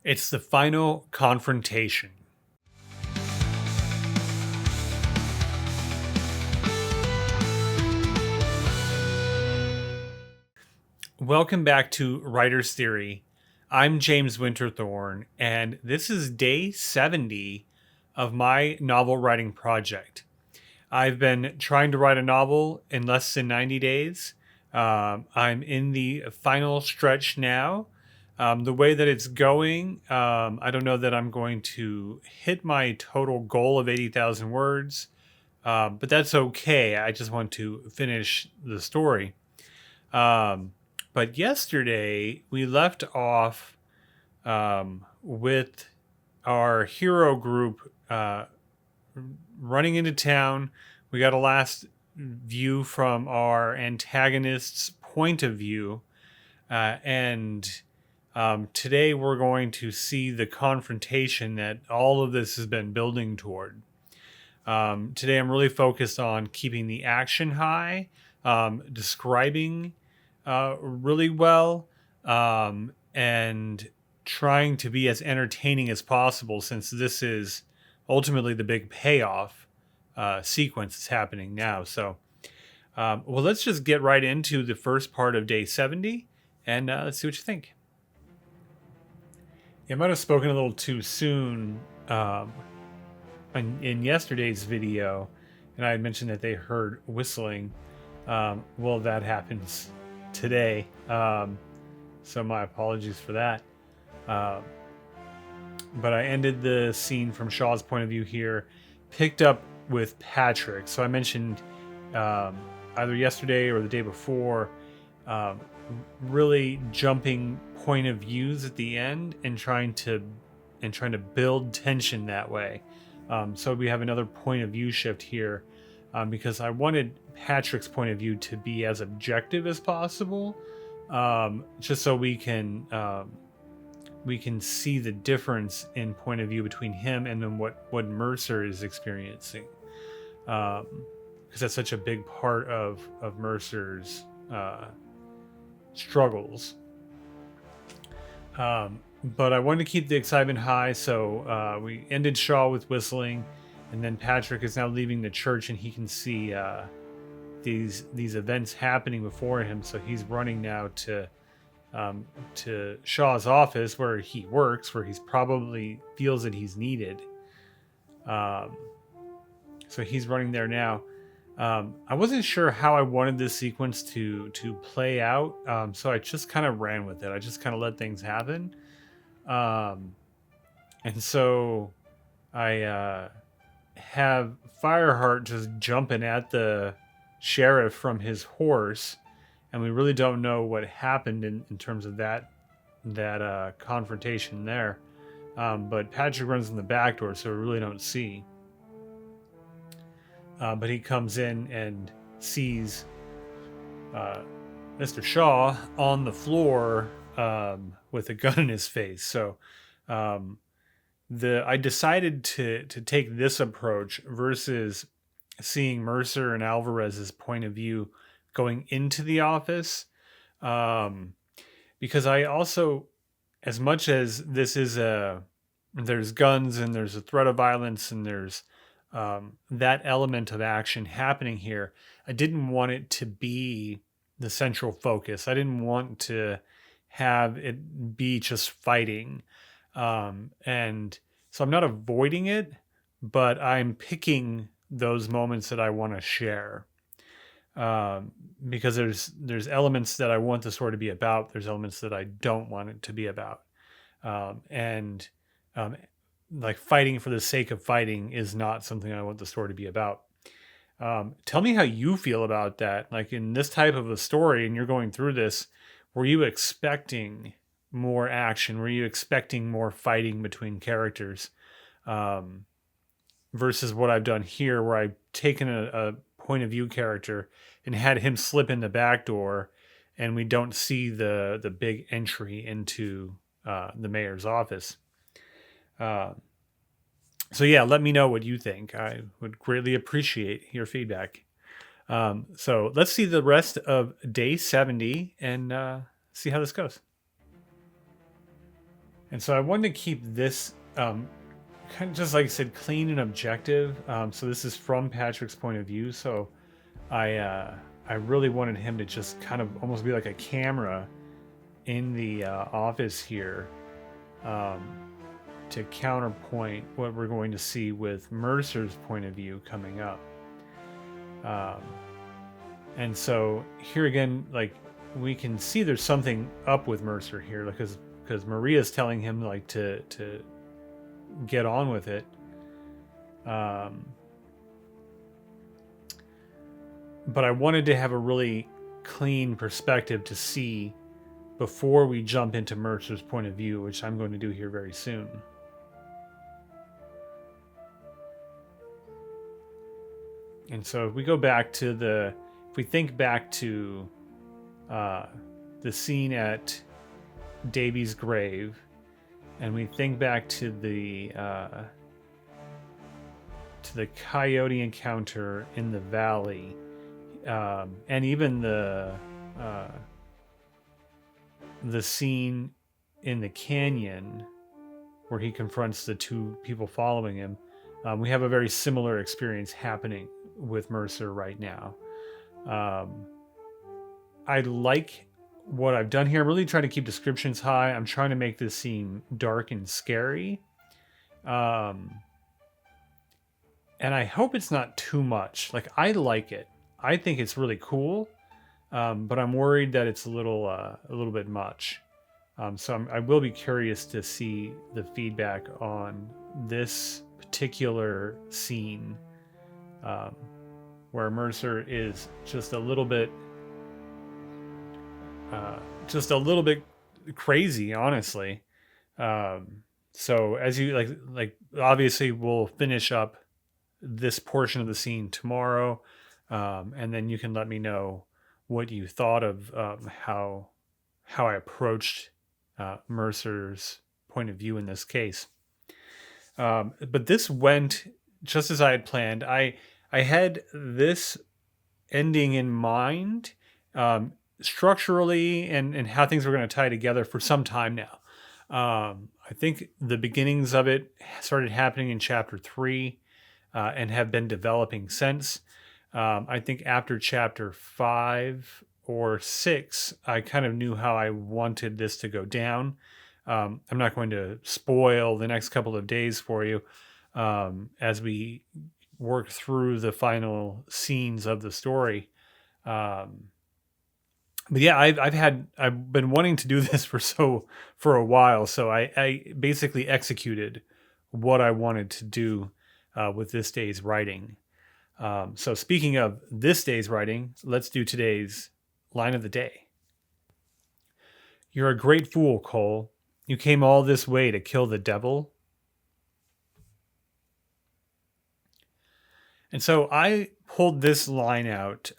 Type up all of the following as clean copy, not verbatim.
It's the final confrontation. Welcome back to Writer's Theory. I'm James Winterthorn, and this is day 70 of my novel writing project. I've been trying to write a novel in less than 90 days. I'm in the final stretch now. The way that it's going, I don't know that I'm going to hit my total goal of 80,000 words, but that's okay. I just want to finish the story. But yesterday, we left off with our hero group running into town. We got a last view from our antagonist's point of view. And today we're going to see the confrontation that all of this has been building toward. Today I'm really focused on keeping the action high, describing really well, and trying to be as entertaining as possible, since this is ultimately the big payoff sequence that's happening now. So, well, let's just get right into the first part of day 70, and let's see what you think. I might have spoken a little too soon in yesterday's video, and I had mentioned that they heard whistling. Well, that happens today, so my apologies for that. But I ended the scene from Shaw's point of view here, picked up with Patrick. So I mentioned either yesterday or the day before, really jumping point of views at the end and trying to build tension that way. So we have another point of view shift here, because I wanted Patrick's point of view to be as objective as possible, just so we can see the difference in point of view between him and then what Mercer is experiencing, because that's such a big part of Mercer's struggles. But I wanted to keep the excitement high, so we ended Shaw with whistling, and then Patrick is now leaving the church, and he can see these events happening before him. So he's running now to Shaw's office where he works, where he's probably feels that he's needed. So he's running there now. I wasn't sure how I wanted this sequence to play out, so I just kind of ran with it. I just kind of let things happen. And so I have Fireheart just jumping at the sheriff from his horse, and we really don't know what happened in terms of that confrontation there. But Patrick runs in the back door, so we really don't see. But he comes in and sees Mr. Shaw on the floor with a gun in his face. So I decided to take this approach versus seeing Mercer and Alvarez's point of view going into the office, because I also, as much as this is there's guns and there's a threat of violence and there's that element of action happening here, I didn't want it to be the central focus. I didn't want to have it be just fighting. And so I'm not avoiding it, but I'm picking those moments that I want to share. Because there's elements that I want the story to be about. There's elements that I don't want it to be about. Like fighting for the sake of fighting is not something I want the story to be about. Tell me how you feel about that. Like in this type of a story, and you're going through this, were you expecting more action? Were you expecting more fighting between characters? Versus what I've done here, where I've taken a point of view character and had him slip in the back door, and we don't see the big entry into the mayor's office. So yeah, let me know what you think. I would greatly appreciate your feedback. So let's see the rest of day 70 and see how this goes. And so I wanted to keep this kind of just like I said, clean and objective. So this is from Patrick's point of view. So I really wanted him to just kind of almost be like a camera in the office here, to counterpoint what we're going to see with Mercer's point of view coming up. And so here again, like we can see there's something up with Mercer here, because Maria's telling him like to get on with it. But I wanted to have a really clean perspective to see before we jump into Mercer's point of view, which I'm going to do here very soon. And so if we go back to if we think back to the scene at Davy's grave, and we think back to the coyote encounter in the valley, and even the scene in the canyon where he confronts the two people following him, we have a very similar experience happening with Mercer right now. I like what I've done here. I'm really trying to keep descriptions high. I'm trying to make this seem dark and scary. And I hope it's not too much. Like, I like it. I think it's really cool. But I'm worried that it's a little bit much. So I will be curious to see the feedback on this particular scene, where Mercer is just a little bit crazy, honestly. So as you like, obviously we'll finish up this portion of the scene tomorrow, and then you can let me know what you thought of how I approached Mercer's point of view in this case. But this went just as I had planned. I had this ending in mind, structurally, and how things were going to tie together for some time now. I think the beginnings of it started happening in chapter 3, and have been developing since. I think after chapter 5 or 6, I kind of knew how I wanted this to go down. I'm not going to spoil the next couple of days for you, as we work through the final scenes of the story. But yeah, I've been wanting to do this for a while, so I basically executed what I wanted to do with this day's writing. So speaking of this day's writing, let's do today's line of the day. You're a great fool, Cole. You came all this way to kill the devil. And so I pulled this line out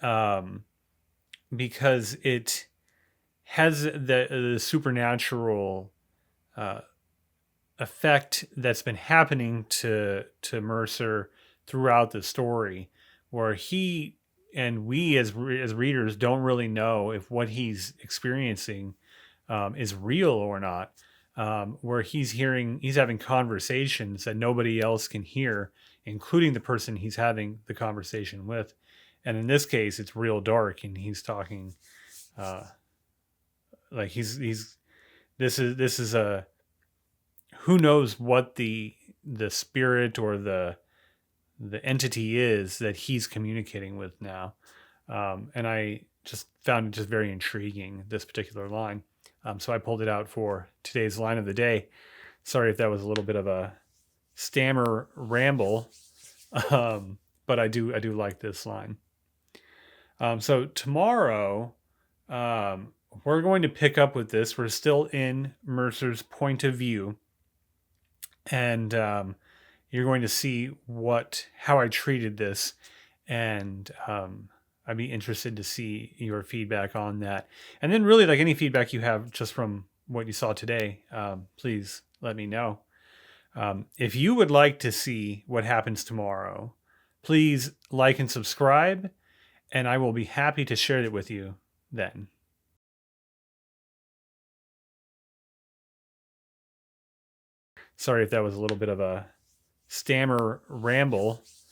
because it has the supernatural effect that's been happening to Mercer throughout the story, where he and we as readers don't really know if what he's experiencing is real or not. Where he's having conversations that nobody else can hear, including the person he's having the conversation with. And in this case, it's real dark, and he's talking like this is a, who knows what the spirit or the entity is that he's communicating with now. And I just found it just very intriguing, this particular line. So I pulled it out for today's line of the day. Sorry if that was a little bit of a stammer ramble, but I do like this line. So tomorrow, we're going to pick up with this. We're still in Mercer's point of view, and you're going to see how I treated this, and I'd be interested to see your feedback on that. And then really, like, any feedback you have just from what you saw today, please let me know. If you would like to see what happens tomorrow, please like and subscribe, and I will be happy to share it with you then. Sorry if that was a little bit of a stammer ramble.